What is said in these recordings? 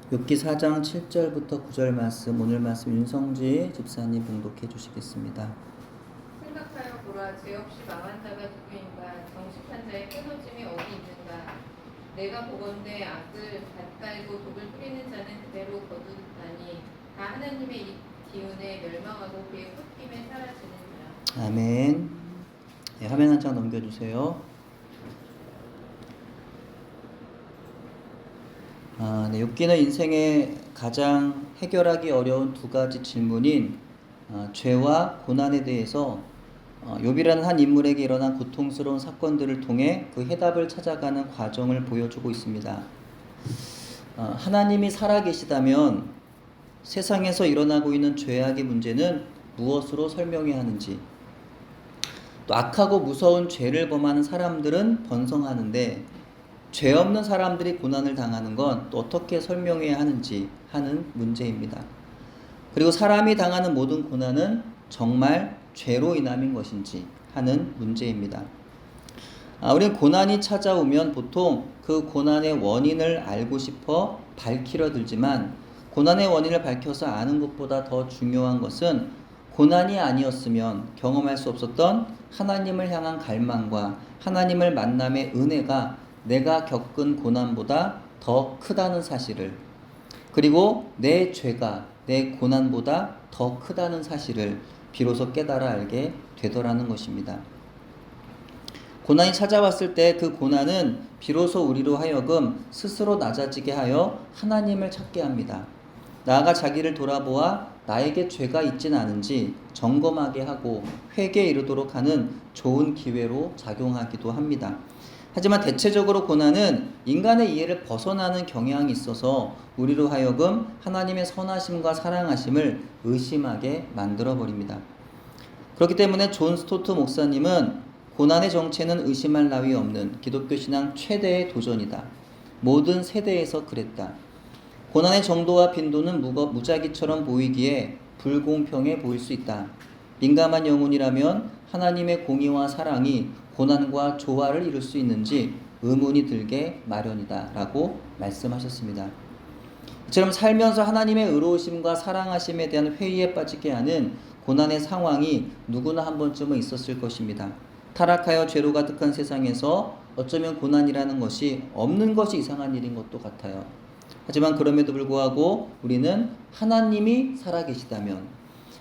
욥기 4장 7절부터 9절 말씀, 오늘 말씀 윤성지 집사님 봉독해 주시겠습니다. 생각하여 보라, 죄 없이 망한 자가 누구인가? 정직한 자의 끊어짐이 어디 있는가? 내가 보건대 악을 밭갈고 독을 뿌리는 자는 그대로 거두다니 다 하나님의 이 기운에 멸망하고 그의 쫓김에 사라지느니라. 아멘. 네, 화면 한 장 넘겨주세요. 네, 욥기는 인생의 가장 해결하기 어려운 두 가지 질문인 죄와 고난에 대해서 욥이라는 한 인물에게 일어난 고통스러운 사건들을 통해 그 해답을 찾아가는 과정을 보여주고 있습니다. 하나님이 살아계시다면 세상에서 일어나고 있는 죄악의 문제는 무엇으로 설명해야 하는지, 또 악하고 무서운 죄를 범하는 사람들은 번성하는데 죄 없는 사람들이 고난을 당하는 건 또 어떻게 설명해야 하는지 하는 문제입니다. 그리고 사람이 당하는 모든 고난은 정말 죄로 인함인 것인지 하는 문제입니다. 우리는 고난이 찾아오면 보통 그 고난의 원인을 알고 싶어 밝히려 들지만, 고난의 원인을 밝혀서 아는 것보다 더 중요한 것은 고난이 아니었으면 경험할 수 없었던 하나님을 향한 갈망과 하나님을 만남의 은혜가 내가 겪은 고난보다 더 크다는 사실을, 그리고 내 죄가 내 고난보다 더 크다는 사실을 비로소 깨달아 알게 되더라는 것입니다. 고난이 찾아왔을 때 그 고난은 비로소 우리로 하여금 스스로 낮아지게 하여 하나님을 찾게 합니다. 나아가 자기를 돌아보아 나에게 죄가 있진 않은지 점검하게 하고 회개에 이르도록 하는 좋은 기회로 작용하기도 합니다. 하지만 대체적으로 고난은 인간의 이해를 벗어나는 경향이 있어서 우리로 하여금 하나님의 선하심과 사랑하심을 의심하게 만들어버립니다. 그렇기 때문에 존 스토트 목사님은 고난의 정체는 의심할 나위 없는 기독교 신앙 최대의 도전이다. 모든 세대에서 그랬다. 고난의 정도와 빈도는 무작위처럼 보이기에 불공평해 보일 수 있다. 민감한 영혼이라면 하나님의 공의와 사랑이 고난과 조화를 이룰 수 있는지 의문이 들게 마련이다 라고 말씀하셨습니다. 이처럼 살면서 하나님의 의로우심과 사랑하심에 대한 회의에 빠지게 하는 고난의 상황이 누구나 한 번쯤은 있었을 것입니다. 타락하여 죄로 가득한 세상에서 어쩌면 고난이라는 것이 없는 것이 이상한 일인 것도 같아요. 하지만 그럼에도 불구하고 우리는 하나님이 살아계시다면,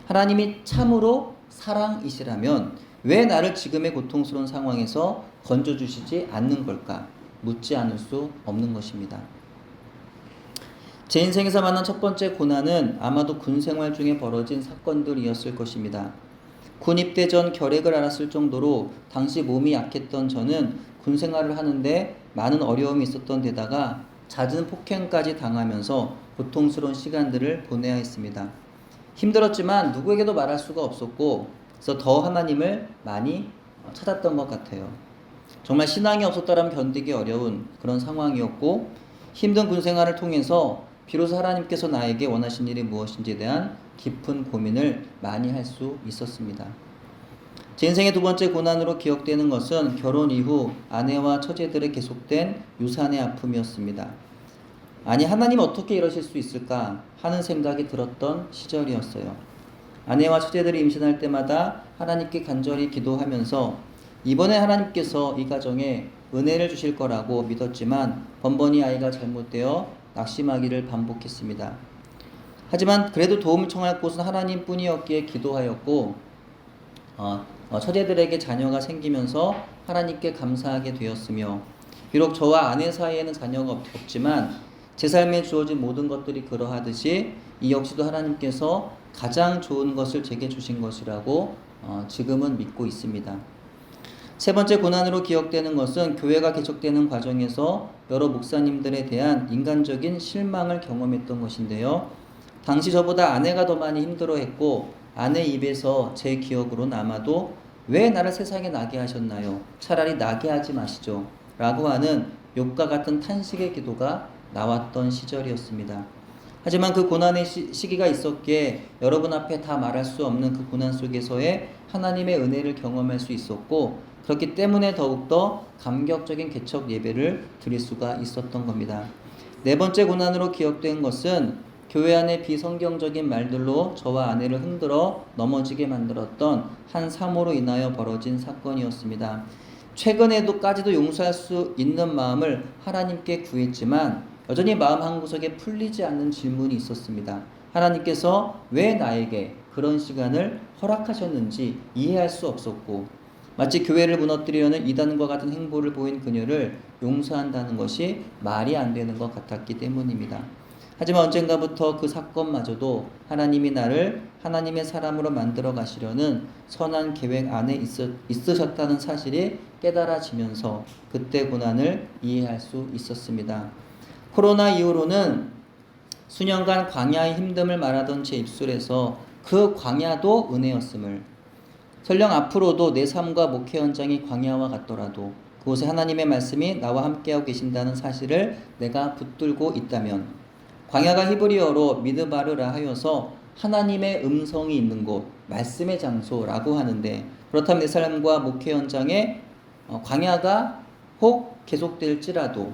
하나님이 참으로 사랑이시라면 왜 나를 지금의 고통스러운 상황에서 건져주시지 않는 걸까? 묻지 않을 수 없는 것입니다. 제 인생에서 만난 첫 번째 고난은 아마도 군 생활 중에 벌어진 사건들이었을 것입니다. 군 입대 전 결핵을 앓았을 정도로 당시 몸이 약했던 저는 군 생활을 하는데 많은 어려움이 있었던 데다가 잦은 폭행까지 당하면서 고통스러운 시간들을 보내야 했습니다. 힘들었지만 누구에게도 말할 수가 없었고, 그래서 더 하나님을 많이 찾았던 것 같아요. 정말 신앙이 없었다면 견디기 어려운 그런 상황이었고, 힘든 군 생활을 통해서 비로소 하나님께서 나에게 원하신 일이 무엇인지에 대한 깊은 고민을 많이 할 수 있었습니다. 제 인생의 두 번째 고난으로 기억되는 것은 결혼 이후 아내와 처제들의 계속된 유산의 아픔이었습니다. 아니, 하나님 어떻게 이러실 수 있을까 하는 생각이 들었던 시절이었어요. 아내와 처제들이 임신할 때마다 하나님께 간절히 기도하면서 이번에 하나님께서 이 가정에 은혜를 주실 거라고 믿었지만 번번이 아이가 잘못되어 낙심하기를 반복했습니다. 하지만 그래도 도움을 청할 곳은 하나님뿐이었기에 기도하였고, 처제들에게 자녀가 생기면서 하나님께 감사하게 되었으며, 비록 저와 아내 사이에는 자녀가 없지만 제 삶에 주어진 모든 것들이 그러하듯이 이 역시도 하나님께서 가장 좋은 것을 제게 주신 것이라고 지금은 믿고 있습니다. 세 번째 고난으로 기억되는 것은 교회가 개척되는 과정에서 여러 목사님들에 대한 인간적인 실망을 경험했던 것인데요. 당시 저보다 아내가 더 많이 힘들어했고, 아내 입에서 제 기억으로 아마도 왜 나를 세상에 나게 하셨나요? 차라리 나게 하지 마시죠 라고 하는 욥과 같은 탄식의 기도가 나왔던 시절이었습니다. 하지만 그 고난의 시기가 있었기에 여러분 앞에 다 말할 수 없는 그 고난 속에서의 하나님의 은혜를 경험할 수 있었고, 그렇기 때문에 더욱더 감격적인 개척 예배를 드릴 수가 있었던 겁니다. 네 번째 고난으로 기억된 것은 교회 안에 비성경적인 말들로 저와 아내를 흔들어 넘어지게 만들었던 한 사모로 인하여 벌어진 사건이었습니다. 최근에도까지도 용서할 수 있는 마음을 하나님께 구했지만 여전히 마음 한구석에 풀리지 않는 질문이 있었습니다. 하나님께서 왜 나에게 그런 시간을 허락하셨는지 이해할 수 없었고, 마치 교회를 무너뜨리려는 이단과 같은 행보를 보인 그녀를 용서한다는 것이 말이 안 되는 것 같았기 때문입니다. 하지만 언젠가부터 그 사건마저도 하나님이 나를 하나님의 사람으로 만들어 가시려는 선한 계획 안에 있으셨다는 사실이 깨달아지면서 그때 고난을 이해할 수 있었습니다. 코로나 이후로는 수년간 광야의 힘듦을 말하던 제 입술에서 그 광야도 은혜였음을, 설령 앞으로도 내 삶과 목회 현장이 광야와 같더라도 그곳에 하나님의 말씀이 나와 함께하고 계신다는 사실을 내가 붙들고 있다면, 광야가 히브리어로 미드바르라 하여서 하나님의 음성이 있는 곳, 말씀의 장소라고 하는데, 그렇다면 내 삶과 목회 현장에 광야가 혹 계속될지라도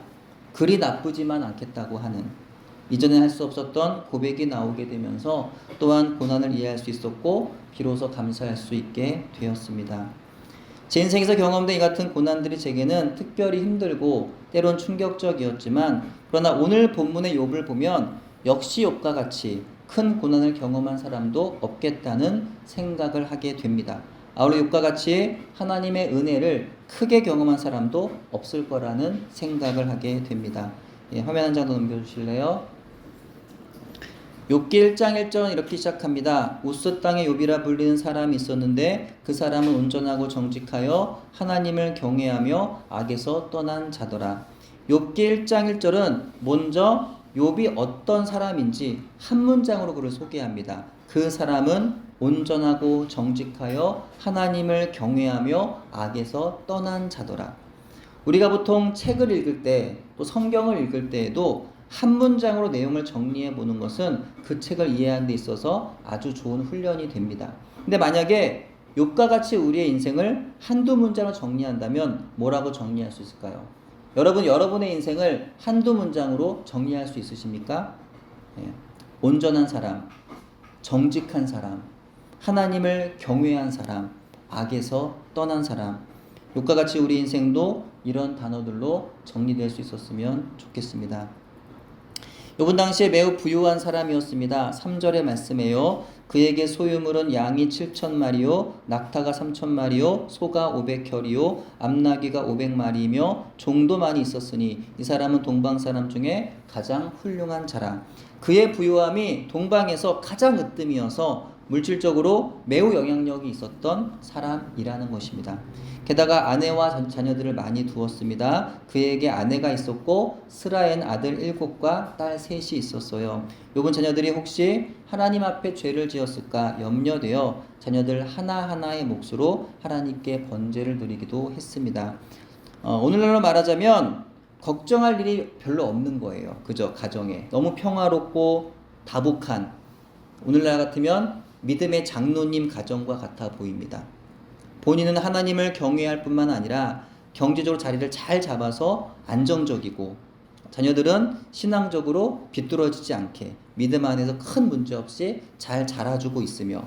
그리 나쁘지만 않겠다고 하는, 이전에 할 수 없었던 고백이 나오게 되면서 또한 고난을 이해할 수 있었고 비로소 감사할 수 있게 되었습니다. 제 인생에서 경험된 이 같은 고난들이 제게는 특별히 힘들고 때론 충격적이었지만, 그러나 오늘 본문의 욥을 보면 역시 욥과 같이 큰 고난을 경험한 사람도 없겠다는 생각을 하게 됩니다. 아울러 욥과 같이 하나님의 은혜를 크게 경험한 사람도 없을 거라는 생각을 하게 됩니다. 화면 한 장 더 넘겨주실래요? 욥기 1장 1절은 이렇게 시작합니다. 우스 땅의 욥이라 불리는 사람이 있었는데 그 사람은 온전하고 정직하여 하나님을 경외하며 악에서 떠난 자더라. 욥기 1장 1절은 먼저 욥이 어떤 사람인지 한 문장으로 그를 소개합니다. 그 사람은 온전하고 정직하여 하나님을 경외하며 악에서 떠난 자더라. 우리가 보통 책을 읽을 때, 또 성경을 읽을 때에도 한 문장으로 내용을 정리해 보는 것은 그 책을 이해하는 데 있어서 아주 좋은 훈련이 됩니다. 근데 만약에 욥과 같이 우리의 인생을 한두 문장으로 정리한다면 뭐라고 정리할 수 있을까요? 여러분의 인생을 한두 문장으로 정리할 수 있으십니까? 온전한 사람, 정직한 사람, 하나님을 경외한 사람, 악에서 떠난 사람. 욥과 같이 우리 인생도 이런 단어들로 정리될 수 있었으면 좋겠습니다. 욥은 당시에 매우 부유한 사람이었습니다. 3절의 말씀에요. 그에게 소유물은 양이 7,000마리요, 낙타가 3,000마리요, 소가 500혈이요, 암나귀가 500마리이며 종도 많이 있었으니 이 사람은 동방 사람 중에 가장 훌륭한 자라. 그의 부유함이 동방에서 가장 으뜸이어서 물질적으로 매우 영향력이 있었던 사람이라는 것입니다. 게다가 아내와 자녀들을 많이 두었습니다. 그에게 아내가 있었고 스라엔 아들 7과 딸 3이 있었어요. 욥은 자녀들이 혹시 하나님 앞에 죄를 지었을까 염려되어 자녀들 하나하나의 몫으로 하나님께 번제를 드리기도 했습니다. 오늘날로 말하자면 걱정할 일이 별로 없는 거예요. 그죠? 가정에 너무 평화롭고 다복한, 오늘날 같으면 믿음의 장로님 가정과 같아 보입니다. 본인은 하나님을 경외할 뿐만 아니라 경제적으로 자리를 잘 잡아서 안정적이고, 자녀들은 신앙적으로 비뚤어지지 않게 믿음 안에서 큰 문제 없이 잘 자라주고 있으며,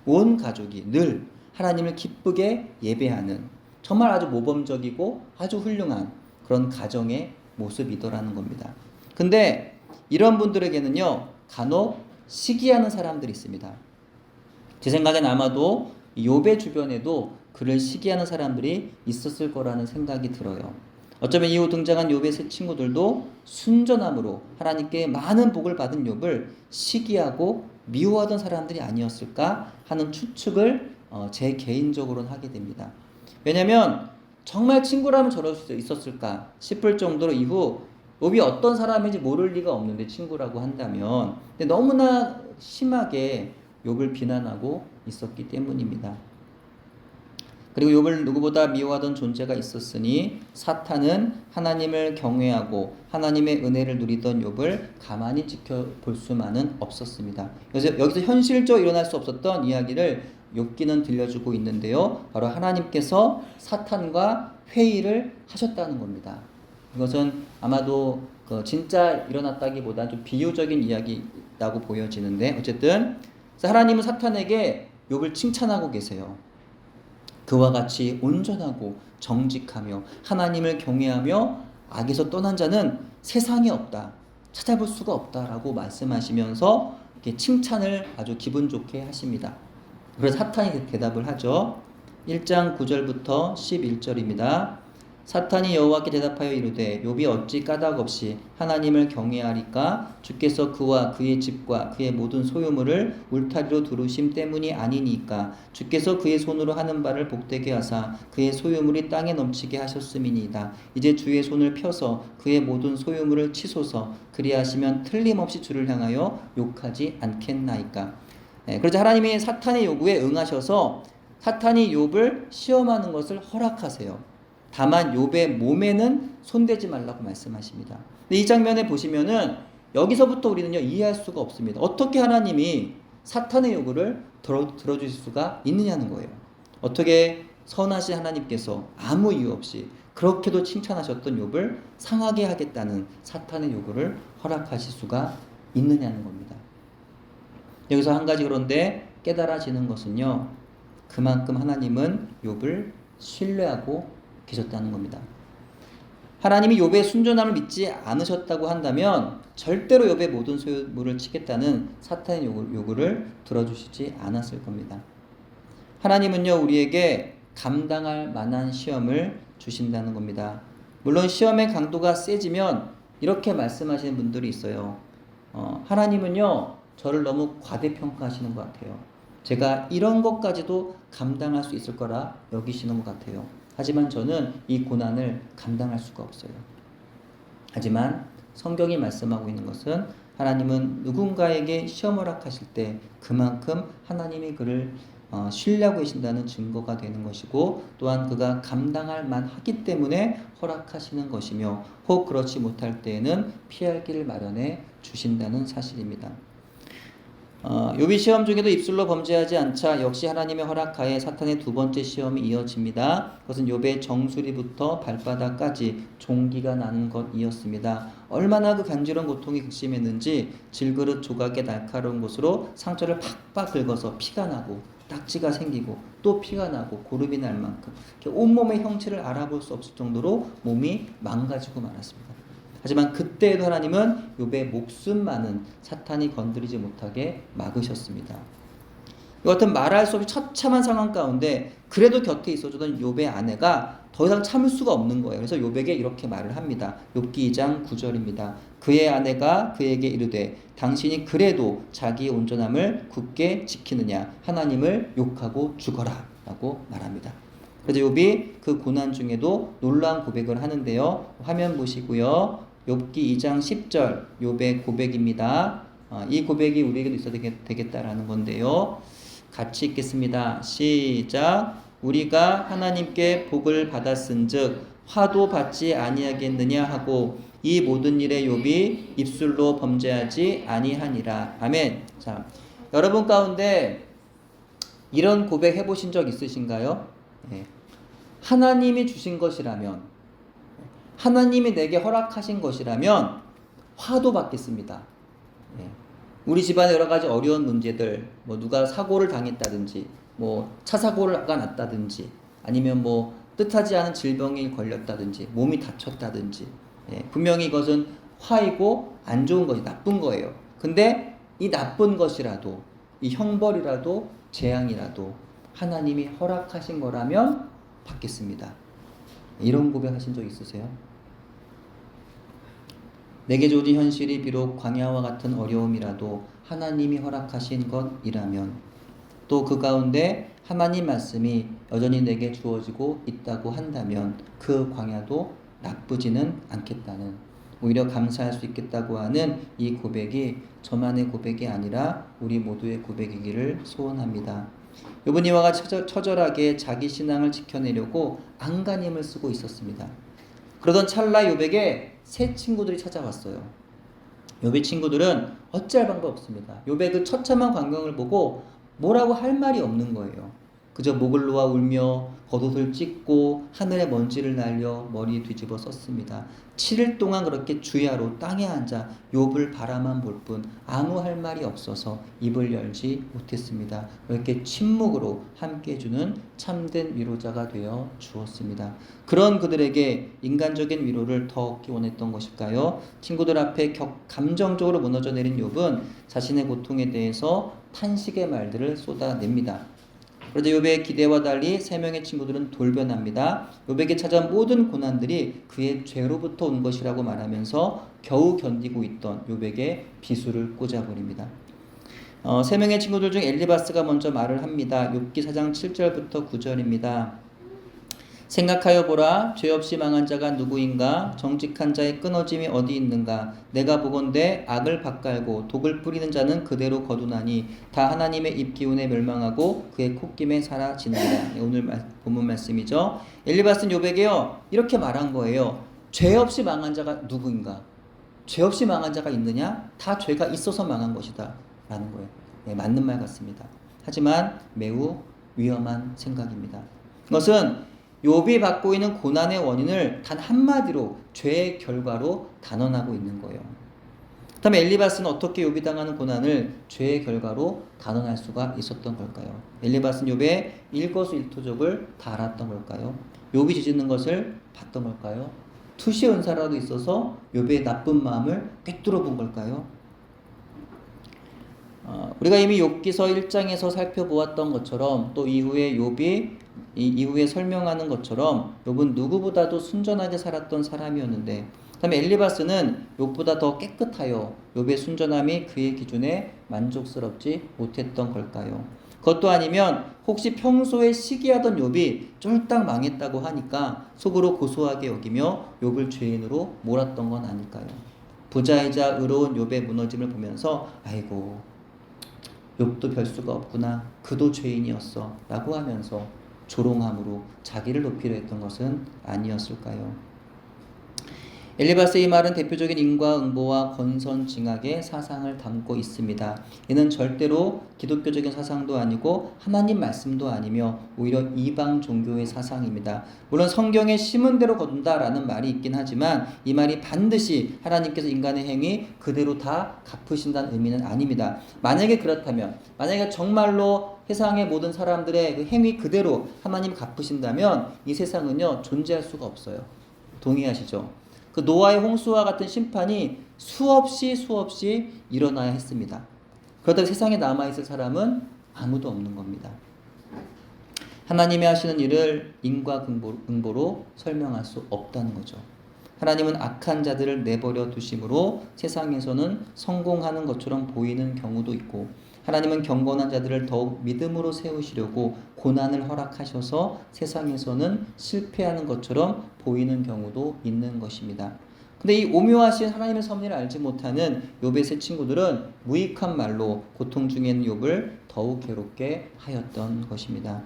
온 가족이 늘 하나님을 기쁘게 예배하는 정말 아주 모범적이고 아주 훌륭한 그런 가정의 모습이더라는 겁니다. 근데 이런 분들에게는요, 간혹 시기하는 사람들이 있습니다. 제 생각엔 아마도 욥의 주변에도 그를 시기하는 사람들이 있었을 거라는 생각이 들어요. 어쩌면 이후 등장한 욥의 세 친구들도 순전함으로 하나님께 많은 복을 받은 욥을 시기하고 미워하던 사람들이 아니었을까 하는 추측을 제 개인적으로는 하게 됩니다. 왜냐하면 정말 친구라면 저럴 수 있었을까 싶을 정도로 이후 욥이 어떤 사람인지 모를 리가 없는데 친구라고 한다면, 근데 너무나 심하게 욥을 비난하고 있었기 때문입니다. 그리고 욥을 누구보다 미워하던 존재가 있었으니 사탄은 하나님을 경외하고 하나님의 은혜를 누리던 욥을 가만히 지켜볼 수만은 없었습니다. 여기서 현실적으로 일어날 수 없었던 이야기를 욥기는 들려주고 있는데요. 바로 하나님께서 사탄과 회의를 하셨다는 겁니다. 이것은 아마도 그 진짜 일어났다기보다 좀 비유적인 이야기라고 보여지는데 어쨌든 그래서 하나님은 사탄에게 욥을 칭찬하고 계세요. 그와 같이 온전하고 정직하며 하나님을 경외하며 악에서 떠난 자는 세상에 없다. 찾아볼 수가 없다라고 말씀하시면서 이렇게 칭찬을 아주 기분 좋게 하십니다. 그래서 사탄이 대답을 하죠. 1장 9절부터 11절입니다. 사탄이 여호와께 대답하여 이르되 욥이 어찌 까닭없이 하나님을 경외하리까? 주께서 그와 그의 집과 그의 모든 소유물을 울타리로 두르심 때문이 아니니까. 주께서 그의 손으로 하는 바를 복되게 하사 그의 소유물이 땅에 넘치게 하셨음이니이다. 이제 주의 손을 펴서 그의 모든 소유물을 치소서. 그리하시면 틀림없이 주를 향하여 욕하지 않겠나이까. 그러자 하나님이 사탄의 요구에 응하셔서 사탄이 욥을 시험하는 것을 허락하세요. 다만 욥의 몸에는 손대지 말라고 말씀하십니다. 근데 이 장면에 보시면은 여기서부터 우리는요 이해할 수가 없습니다. 어떻게 하나님이 사탄의 요구를 들어주실 수가 있느냐는 거예요. 어떻게 선하신 하나님께서 아무 이유 없이 그렇게도 칭찬하셨던 욥을 상하게 하겠다는 사탄의 요구를 허락하실 수가 있느냐는 겁니다. 여기서 한 가지 그런데 깨달아지는 것은요, 그만큼 하나님은 욥을 신뢰하고 계셨다는 겁니다. 하나님이 욥의 순전함을 믿지 않으셨다고 한다면 절대로 욥의 모든 소유물을 치겠다는 사탄의 요구를 들어주시지 않았을 겁니다. 하나님은요 우리에게 감당할 만한 시험을 주신다는 겁니다. 물론 시험의 강도가 세지면 이렇게 말씀하시는 분들이 있어요. 하나님은요 저를 너무 과대평가하시는 것 같아요. 제가 이런 것까지도 감당할 수 있을 거라 여기시는 것 같아요. 하지만 저는 이 고난을 감당할 수가 없어요. 하지만 성경이 말씀하고 있는 것은 하나님은 누군가에게 시험 허락하실 때 그만큼 하나님이 그를 신뢰하고 계신다는 증거가 되는 것이고, 또한 그가 감당할 만하기 때문에 허락하시는 것이며, 혹 그렇지 못할 때에는 피할 길을 마련해 주신다는 사실입니다. 욥이 시험 중에도 입술로 범죄하지 않자 역시 하나님의 허락하에 사탄의 두 번째 시험이 이어집니다. 그것은 욥의 정수리부터 발바닥까지 종기가 나는 것이었습니다. 얼마나 그 간지러운 고통이 극심했는지 질그릇 조각의 날카로운 곳으로 상처를 팍팍 긁어서 피가 나고 딱지가 생기고 또 피가 나고 고름이 날 만큼 온몸의 형체를 알아볼 수 없을 정도로 몸이 망가지고 말았습니다. 하지만 그때에도 하나님은 욥의 목숨만은 사탄이 건드리지 못하게 막으셨습니다. 이 같은 말할 수 없이 처참한 상황 가운데 그래도 곁에 있어주던 욥의 아내가 더 이상 참을 수가 없는 거예요. 그래서 욥에게 이렇게 말을 합니다. 욥기 2장 9절입니다. 그의 아내가 그에게 이르되 당신이 그래도 자기의 온전함을 굳게 지키느냐, 하나님을 욕하고 죽어라 라고 말합니다. 그래서 욥이 그 고난 중에도 놀라운 고백을 하는데요. 화면 보시고요. 욥기 2장 10절 욥의 고백입니다. 이 고백이 우리에게도 있어야 되겠다라는 건데요. 같이 읽겠습니다. 시작. 우리가 하나님께 복을 받았은즉 화도 받지 아니하겠느냐 하고 이 모든 일에 욥이 입술로 범죄하지 아니하니라. 아멘. 자, 여러분 가운데 이런 고백 해보신 적 있으신가요? 네. 하나님이 주신 것이라면, 하나님이 내게 허락하신 것이라면 화도 받겠습니다. 우리 집안에 여러 가지 어려운 문제들, 뭐 누가 사고를 당했다든지, 뭐 차 사고가 났다든지, 아니면 뭐 뜻하지 않은 질병에 걸렸다든지, 몸이 다쳤다든지, 분명히 이것은 화이고 안 좋은 것이 나쁜 거예요. 근데 이 나쁜 것이라도, 이 형벌이라도, 재앙이라도 하나님이 허락하신 거라면 받겠습니다. 이런 고백하신 적 있으세요? 내게 주어진 현실이 비록 광야와 같은 어려움이라도 하나님이 허락하신 것이라면, 또 그 가운데 하나님 말씀이 여전히 내게 주어지고 있다고 한다면 그 광야도 나쁘지는 않겠다는, 오히려 감사할 수 있겠다고 하는 이 고백이 저만의 고백이 아니라 우리 모두의 고백이기를 소원합니다. 욥은 이와 같이 처절하게 자기 신앙을 지켜내려고 안간힘을 쓰고 있었습니다. 그러던 찰나 욥에게 새 친구들이 찾아왔어요. 욥의 친구들은 어찌할 방법 없습니다. 욥의 그 처참한 광경을 보고 뭐라고 할 말이 없는 거예요. 그저 목을 놓아 울며 겉옷을 찢고 하늘에 먼지를 날려 머리 뒤집어 썼습니다. 7일 동안 그렇게 주야로 땅에 앉아 욥을 바라만 볼 뿐 아무 할 말이 없어서 입을 열지 못했습니다. 이렇게 침묵으로 함께 해주는 참된 위로자가 되어 주었습니다. 그런 그들에게 인간적인 위로를 더 얻기 원했던 것일까요? 친구들 앞에 감정적으로 무너져 내린 욥은 자신의 고통에 대해서 탄식의 말들을 쏟아냅니다. 그러자 욥의 기대와 달리 세 명의 친구들은 돌변합니다. 욥에게 찾아온 모든 고난들이 그의 죄로부터 온 것이라고 말하면서 겨우 견디고 있던 욥에게 비수를 꽂아버립니다. 세 명의 친구들 중 엘리바스가 먼저 말을 합니다. 욥기 4장 7절부터 9절입니다. 생각하여 보라, 죄 없이 망한 자가 누구인가? 정직한 자의 끊어짐이 어디 있는가? 내가 보건대 악을 밭갈고 독을 뿌리는 자는 그대로 거두나니 다 하나님의 입기운에 멸망하고 그의 콧김에 사라지느니라. 오늘 본문 말씀이죠. 엘리바스는 욥에게요 이렇게 말한 거예요. 죄 없이 망한 자가 누구인가? 죄 없이 망한 자가 있느냐? 다 죄가 있어서 망한 것이다 라는 거예요. 네, 맞는 말 같습니다. 하지만 매우 위험한 생각입니다. 그것은 욥이 받고 있는 고난의 원인을 단 한마디로 죄의 결과로 단언하고 있는 거예요. 그렇다면 엘리바스는 어떻게 욥이 당하는 고난을 죄의 결과로 단언할 수가 있었던 걸까요? 엘리바스는 욥의 일거수일투족을 다 알았던 걸까요? 욥이 지짓는 것을 봤던 걸까요? 투시의 은사라도 있어서 욥의 나쁜 마음을 꿰뚫어 본 걸까요? 우리가 이미 욥기서 1장에서 살펴보았던 것처럼 또 이후에 욥이 이후에 설명하는 것처럼 욥은 누구보다도 순전하게 살았던 사람이었는데 그다음에 엘리바스는 욥보다 더 깨끗하여 욥의 순전함이 그의 기준에 만족스럽지 못했던 걸까요? 그것도 아니면 혹시 평소에 시기하던 욥이 쫄딱 망했다고 하니까 속으로 고소하게 여기며 욥을 죄인으로 몰았던 건 아닐까요? 부자이자 의로운 욥의 무너짐을 보면서 아이고 욥도 별수가 없구나, 그도 죄인이었어 라고 하면서 조롱함으로 자기를 높이려 했던 것은 아니었을까요? 엘리바스의 말은 대표적인 인과응보와 권선징악의 사상을 담고 있습니다. 이는 절대로 기독교적인 사상도 아니고 하나님 말씀도 아니며 오히려 이방 종교의 사상입니다. 물론 성경에 심은 대로 거둔다라는 말이 있긴 하지만 이 말이 반드시 하나님께서 인간의 행위 그대로 다 갚으신다는 의미는 아닙니다. 만약에 그렇다면, 만약에 정말로 세상의 모든 사람들의 그 행위 그대로 하나님 갚으신다면 이 세상은요 존재할 수가 없어요. 동의하시죠? 그 노아의 홍수와 같은 심판이 수없이 일어나야 했습니다. 그러다가 세상에 남아있을 사람은 아무도 없는 겁니다. 하나님이 하시는 일을 인과응보로 설명할 수 없다는 거죠. 하나님은 악한 자들을 내버려 두심으로 세상에서는 성공하는 것처럼 보이는 경우도 있고 하나님은 경건한 자들을 더욱 믿음으로 세우시려고 고난을 허락하셔서 세상에서는 실패하는 것처럼 보이는 경우도 있는 것입니다. 근데 이 오묘하신 하나님의 섭리를 알지 못하는 욥의 세 친구들은 무익한 말로 고통 중에 있는 욥을 더욱 괴롭게 하였던 것입니다.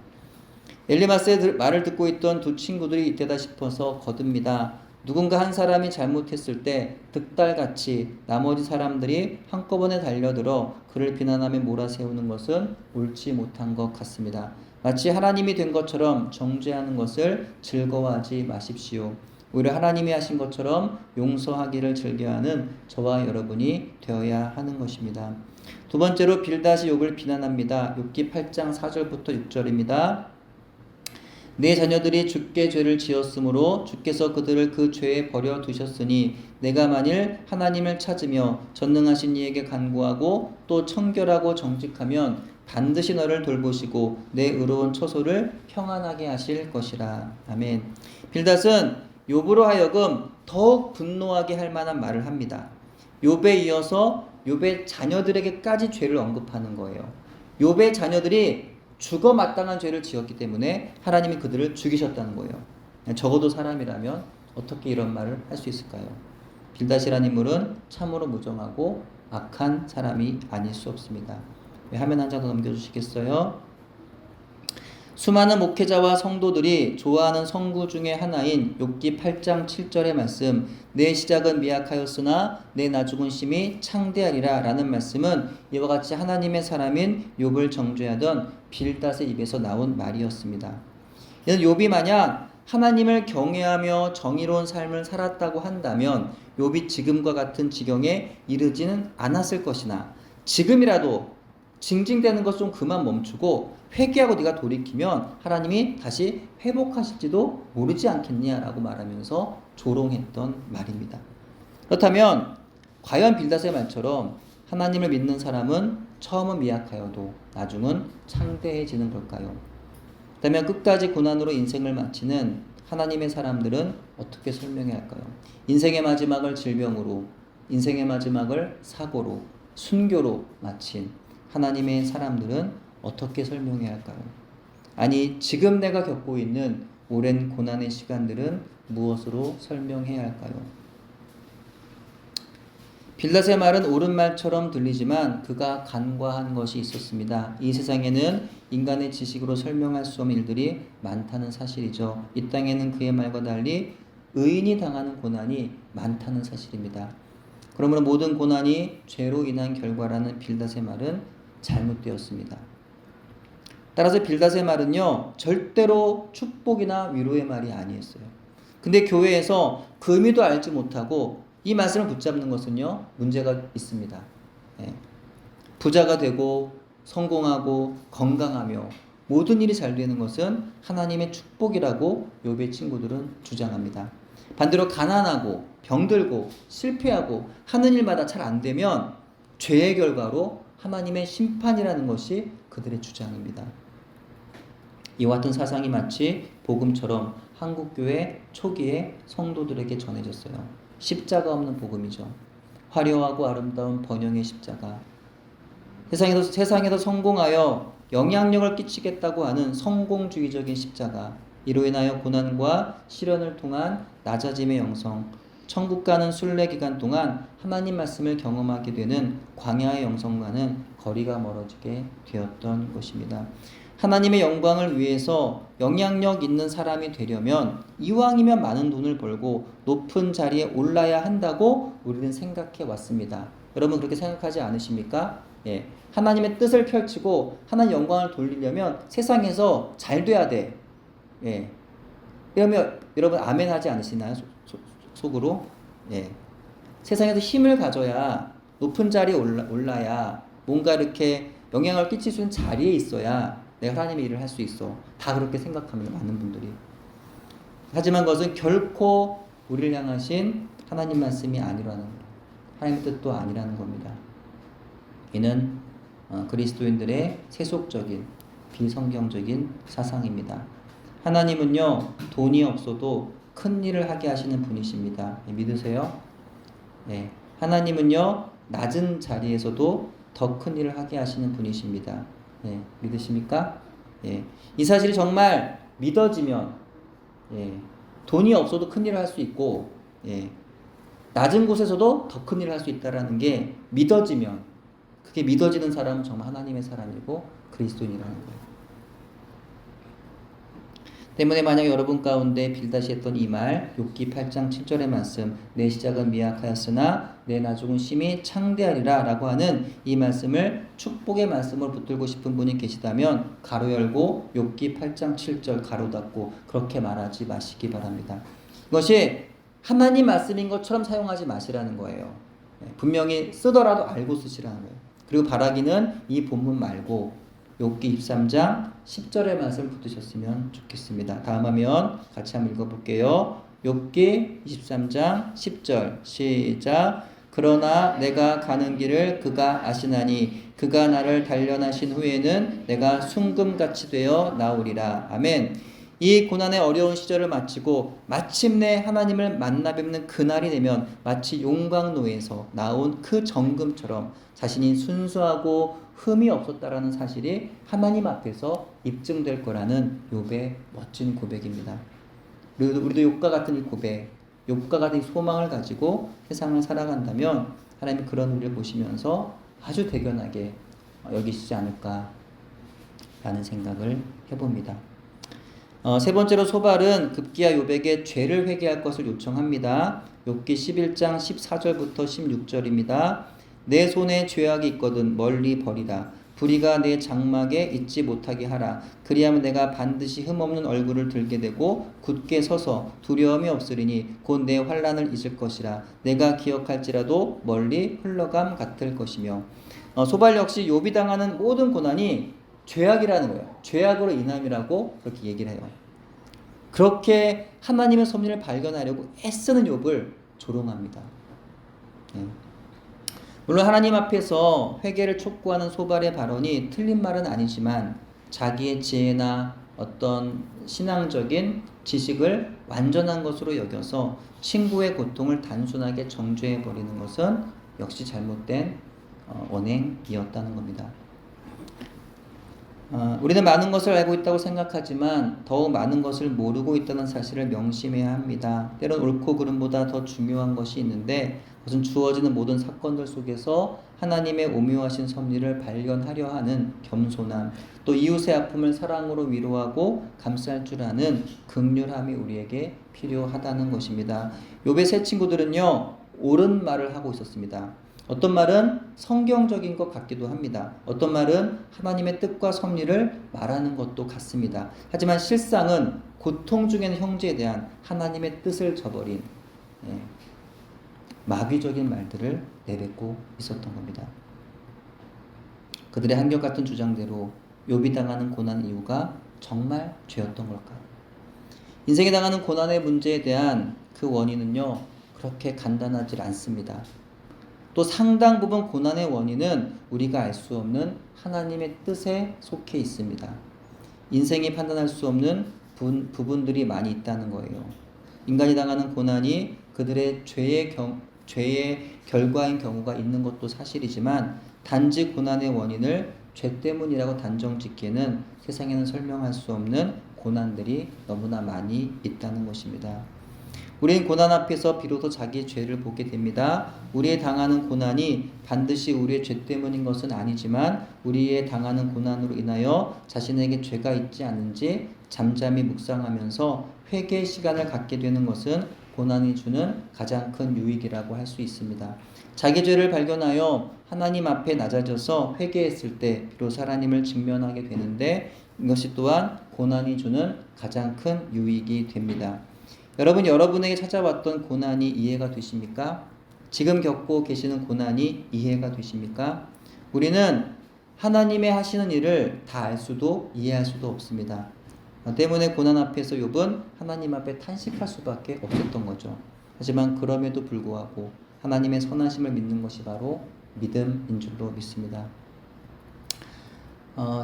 엘리바스의 말을 듣고 있던 두 친구들이 이때다 싶어서 거듭니다. 누군가 한 사람이 잘못했을 때 득달같이 나머지 사람들이 한꺼번에 달려들어 그를 비난하며 몰아세우는 것은 옳지 못한 것 같습니다. 마치 하나님이 된 것처럼 정죄하는 것을 즐거워하지 마십시오. 오히려 하나님이 하신 것처럼 용서하기를 즐겨하는 저와 여러분이 되어야 하는 것입니다. 두 번째로 빌닷이 욥을 비난합니다. 욥기 8장 4절부터 6절입니다. 내 자녀들이 주께 죄를 지었으므로 주께서 그들을 그 죄에 버려 두셨으니 내가 만일 하나님을 찾으며 전능하신 이에게 간구하고 또 청결하고 정직하면 반드시 너를 돌보시고 내 의로운 처소를 평안하게 하실 것이라. 아멘. 빌닷은 욥으로 하여금 더욱 분노하게 할 만한 말을 합니다. 욥에 이어서 욥의 자녀들에게까지 죄를 언급하는 거예요. 욥의 자녀들이 죽어 마땅한 죄를 지었기 때문에 하나님이 그들을 죽이셨다는 거예요. 적어도 사람이라면 어떻게 이런 말을 할 수 있을까요? 빌닷이라는 인물은 참으로 무정하고 악한 사람이 아닐 수 없습니다. 화면 한 장 더 넘겨주시겠어요? 수많은 목회자와 성도들이 좋아하는 성구 중에 하나인 욥기 8장 7절의 말씀, 내 시작은 미약하였으나 내 나중은 심히 창대하리라 라는 말씀은 이와 같이 하나님의 사람인 욥을 정죄하던 빌닷의 입에서 나온 말이었습니다. 이는 욥이 만약 하나님을 경외하며 정의로운 삶을 살았다고 한다면 욥이 지금과 같은 지경에 이르지는 않았을 것이나, 지금이라도 징징대는 것 좀 그만 멈추고 회개하고 네가 돌이키면 하나님이 다시 회복하실지도 모르지 않겠냐라고 말하면서 조롱했던 말입니다. 그렇다면 과연 빌닷의 말처럼 하나님을 믿는 사람은 처음은 미약하여도 나중은 창대해지는 걸까요? 그렇다면 끝까지 고난으로 인생을 마치는 하나님의 사람들은 어떻게 설명해야 할까요? 인생의 마지막을 질병으로, 인생의 마지막을 사고로, 순교로 마친 하나님의 사람들은 어떻게 설명해야 할까요? 아니, 지금 내가 겪고 있는 오랜 고난의 시간들은 무엇으로 설명해야 할까요? 빌닷의 말은 옳은 말처럼 들리지만 그가 간과한 것이 있었습니다. 이 세상에는 인간의 지식으로 설명할 수 없는 일들이 많다는 사실이죠. 이 땅에는 그의 말과 달리 의인이 당하는 고난이 많다는 사실입니다. 그러므로 모든 고난이 죄로 인한 결과라는 빌닷의 말은 잘못되었습니다. 따라서 빌닷의 말은요, 절대로 축복이나 위로의 말이 아니었어요. 근데 교회에서 그 의미도 알지 못하고 이 말씀을 붙잡는 것은요, 문제가 있습니다. 예. 부자가 되고 성공하고 건강하며 모든 일이 잘 되는 것은 하나님의 축복이라고 욥의 친구들은 주장합니다. 반대로 가난하고 병들고 실패하고 하는 일마다 잘 안 되면 죄의 결과로 하나님의 심판이라는 것이 그들의 주장입니다. 이와 같은 사상이 마치 복음처럼 한국교회 초기에 성도들에게 전해졌어요. 십자가 없는 복음이죠. 화려하고 아름다운 번영의 십자가. 세상에서 성공하여 영향력을 끼치겠다고 하는 성공주의적인 십자가. 이로 인하여 고난과 시련을 통한 낮아짐의 영성, 천국 가는 순례 기간 동안 하나님 말씀을 경험하게 되는 광야의 영성과는 거리가 멀어지게 되었던 것입니다. 하나님의 영광을 위해서 영향력 있는 사람이 되려면 이왕이면 많은 돈을 벌고 높은 자리에 올라야 한다고 우리는 생각해 왔습니다. 여러분 그렇게 생각하지 않으십니까? 예. 하나님의 뜻을 펼치고 하나님 영광을 돌리려면 세상에서 잘 돼야 돼. 예. 그러면 여러분 아멘 하지 않으시나요? 속으로? 예. 세상에서 힘을 가져야 높은 자리에 올라야 뭔가 이렇게 영향을 끼칠 수 있는 자리에 있어야 내가 하나님의 일을 할 수 있어. 다 그렇게 생각합니다. 많은 분들이. 하지만 그것은 결코 우리를 향하신 하나님 말씀이 아니라는 거예요. 하나님의 뜻도 아니라는 겁니다. 이는 그리스도인들의 세속적인 비성경적인 사상입니다. 하나님은요, 돈이 없어도 큰 일을 하게 하시는 분이십니다. 믿으세요? 네. 하나님은요, 낮은 자리에서도 더 큰 일을 하게 하시는 분이십니다. 예, 믿으십니까? 예, 이 사실이 정말 믿어지면, 예, 돈이 없어도 큰 일을 할 수 있고, 예, 낮은 곳에서도 더 큰 일을 할 수 있다라는 게 믿어지면, 그게 믿어지는 사람은 정말 하나님의 사람이고 그리스도인이라는 거예요. 때문에 만약 여러분 가운데 빌닷이 했던 이 말, 욥기 8장 7절의 말씀, 내 시작은 미약하였으나 내 나중은 심히 창대하리라 라고 하는 이 말씀을 축복의 말씀으로 붙들고 싶은 분이 계시다면 가로 열고 욥기 8장 7절 가로 닫고 그렇게 말하지 마시기 바랍니다. 이것이 하나님 말씀인 것처럼 사용하지 마시라는 거예요. 분명히 쓰더라도 알고 쓰시라는 거예요. 그리고 바라기는 이 본문 말고 욥기 23장 10절의 말씀을 붙드셨으면 좋겠습니다. 다음 화면 같이 한번 읽어볼게요. 욥기 23장 10절 시작. 그러나 내가 가는 길을 그가 아시나니 그가 나를 단련하신 후에는 내가 순금같이 되어 나오리라. 아멘. 이 고난의 어려운 시절을 마치고 마침내 하나님을 만나 뵙는 그날이 되면 마치 용광로에서 나온 그 정금처럼 자신이 순수하고 흠이 없었다라는 사실이 하나님 앞에서 입증될 거라는 욥의 멋진 고백입니다. 우리도 욥과 같은 이 고백, 욥과 같은 이 소망을 가지고 세상을 살아간다면 하나님이 그런 우리를 보시면서 아주 대견하게 여기시지 않을까. 라는 생각을 해봅니다. 세 번째로 소발은 급기야 욥에게 죄를 회개할 것을 요청합니다. 욥기 11장 14절부터 16절입니다. 내 손에 죄악이 있거든 멀리 버리라. 불의가 내 장막에 있지 못하게 하라. 그리하면 내가 반드시 흠없는 얼굴을 들게 되고 굳게 서서 두려움이 없으리니 곧 내 환난을 잊을 것이라. 내가 기억할지라도 멀리 흘러감 같을 것이며. 소발 역시 욥이 당하는 모든 고난이 죄악이라는 거예요. 죄악으로 인함이라고 그렇게 얘기를 해요. 그렇게 하나님의 섭리를 발견하려고 애쓰는 욥을 조롱합니다. 네. 물론 하나님 앞에서 회개를 촉구하는 소발의 발언이 틀린 말은 아니지만 자기의 지혜나 어떤 신앙적인 지식을 완전한 것으로 여겨서 친구의 고통을 단순하게 정죄해버리는 것은 역시 잘못된 언행이었다는 겁니다. 우리는 많은 것을 알고 있다고 생각하지만 더욱 많은 것을 모르고 있다는 사실을 명심해야 합니다. 때론 옳고 그름보다 더 중요한 것이 있는데 그것은 주어지는 모든 사건들 속에서 하나님의 오묘하신 섭리를 발견하려 하는 겸손함, 또 이웃의 아픔을 사랑으로 위로하고 감쌀 줄 아는 긍휼함이 우리에게 필요하다는 것입니다. 욥의 세 친구들은요, 옳은 말을 하고 있었습니다. 어떤 말은 성경적인 것 같기도 합니다. 어떤 말은 하나님의 뜻과 섭리를 말하는 것도 같습니다. 하지만 실상은 고통 중에는 형제에 대한 하나님의 뜻을 저버린 마귀적인 말들을 내뱉고 있었던 겁니다. 그들의 한결같은 주장대로 욥이 당하는 고난 이유가 정말 죄였던 걸까요? 인생에 당하는 고난의 문제에 대한 그 원인은요, 그렇게 간단하지 않습니다. 또 상당 부분 고난의 원인은 우리가 알 수 없는 하나님의 뜻에 속해 있습니다. 인생이 판단할 수 없는 부분들이 많이 있다는 거예요. 인간이 당하는 고난이 그들의 죄의 결과인 경우가 있는 것도 사실이지만 단지 고난의 원인을 죄 때문이라고 단정짓기에는 세상에는 설명할 수 없는 고난들이 너무나 많이 있다는 것입니다. 우리는 고난 앞에서 비로소 자기의 죄를 보게 됩니다. 우리의 당하는 고난이 반드시 우리의 죄 때문인 것은 아니지만 우리의 당하는 고난으로 인하여 자신에게 죄가 있지 않은지 잠잠히 묵상하면서 회개의 시간을 갖게 되는 것은 고난이 주는 가장 큰 유익이라고 할 수 있습니다. 자기 죄를 발견하여 하나님 앞에 낮아져서 회개했을 때 비로소 하나님을 직면하게 되는데 이것이 또한 고난이 주는 가장 큰 유익이 됩니다. 여러분에게 찾아왔던 고난이 이해가 되십니까? 지금 겪고 계시는 고난이 이해가 되십니까? 우리는 하나님의 하시는 일을 다 알 수도 이해할 수도 없습니다. 때문에 고난 앞에서 욥은 하나님 앞에 탄식할 수밖에 없었던 거죠. 하지만 그럼에도 불구하고 하나님의 선하심을 믿는 것이 바로 믿음인 줄로 믿습니다.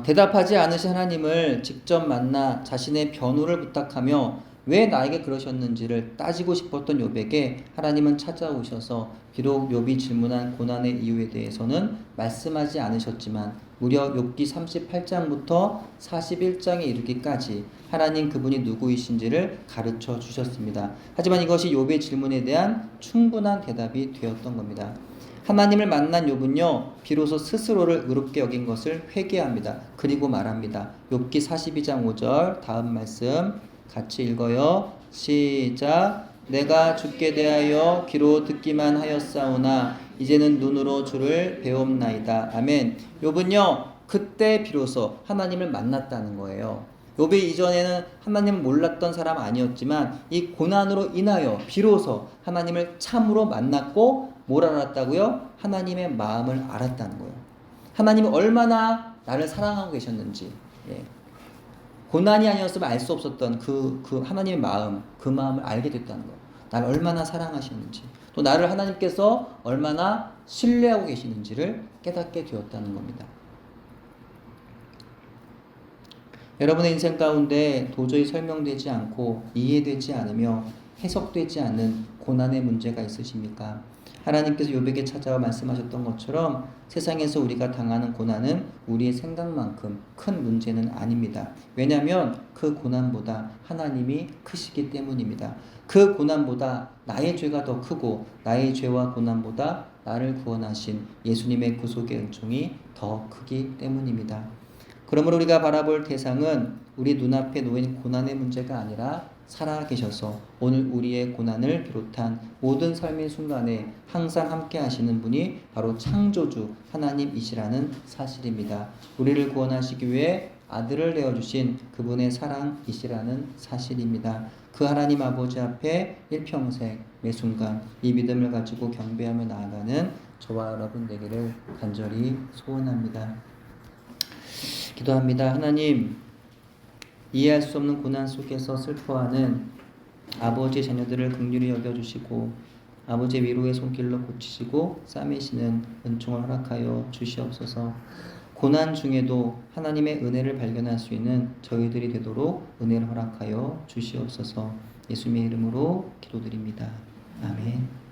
대답하지 않으신 하나님을 직접 만나 자신의 변호를 부탁하며 왜 나에게 그러셨는지를 따지고 싶었던 욥에게 하나님은 찾아오셔서 비록 욥이 질문한 고난의 이유에 대해서는 말씀하지 않으셨지만 무려 욥기 38장부터 41장에 이르기까지 하나님 그분이 누구이신지를 가르쳐 주셨습니다. 하지만 이것이 욥의 질문에 대한 충분한 대답이 되었던 겁니다. 하나님을 만난 욥은요 비로소 스스로를 의롭게 여긴 것을 회개합니다. 그리고 말합니다. 욥기 42장 5절 다음 말씀 같이 읽어요. 시작. 내가 주께 대하여 귀로 듣기만 하였사오나 이제는 눈으로 주를 배움나이다. 아멘. 욥은요 그때 비로소 하나님을 만났다는 거예요. 욥이 이전에는 하나님을 몰랐던 사람 아니었지만 이 고난으로 인하여 비로소 하나님을 참으로 만났고 뭘 알았다고요? 하나님의 마음을 알았다는 거예요. 하나님이 얼마나 나를 사랑하고 계셨는지 고난이 아니었으면 알 수 없었던 그 하나님의 마음, 그 마음을 알게 됐다는 거예요. 나를 얼마나 사랑하시는지, 또 나를 하나님께서 얼마나 신뢰하고 계시는지를 깨닫게 되었다는 겁니다. 여러분의 인생 가운데 도저히 설명되지 않고 이해되지 않으며 해석되지 않는 고난의 문제가 있으십니까? 하나님께서 욥에게 찾아와 말씀하셨던 것처럼 세상에서 우리가 당하는 고난은 우리의 생각만큼 큰 문제는 아닙니다. 왜냐하면 그 고난보다 하나님이 크시기 때문입니다. 그 고난보다 나의 죄가 더 크고 나의 죄와 고난보다 나를 구원하신 예수님의 구속의 은총이 더 크기 때문입니다. 그러므로 우리가 바라볼 대상은 우리 눈앞에 놓인 고난의 문제가 아니라 살아계셔서 오늘 우리의 고난을 비롯한 모든 삶의 순간에 항상 함께 하시는 분이 바로 창조주 하나님이시라는 사실입니다. 우리를 구원하시기 위해 아들을 내어주신 그분의 사랑이시라는 사실입니다. 그 하나님 아버지 앞에 일평생 매 순간 이 믿음을 가지고 경배하며 나아가는 저와 여러분 되기를 간절히 소원합니다. 기도합니다. 하나님, 이해할 수 없는 고난 속에서 슬퍼하는 아버지의 자녀들을 긍휼히 여겨주시고 아버지의 위로의 손길로 고치시고 싸매시는 은총을 허락하여 주시옵소서. 고난 중에도 하나님의 은혜를 발견할 수 있는 저희들이 되도록 은혜를 허락하여 주시옵소서. 예수님의 이름으로 기도드립니다. 아멘.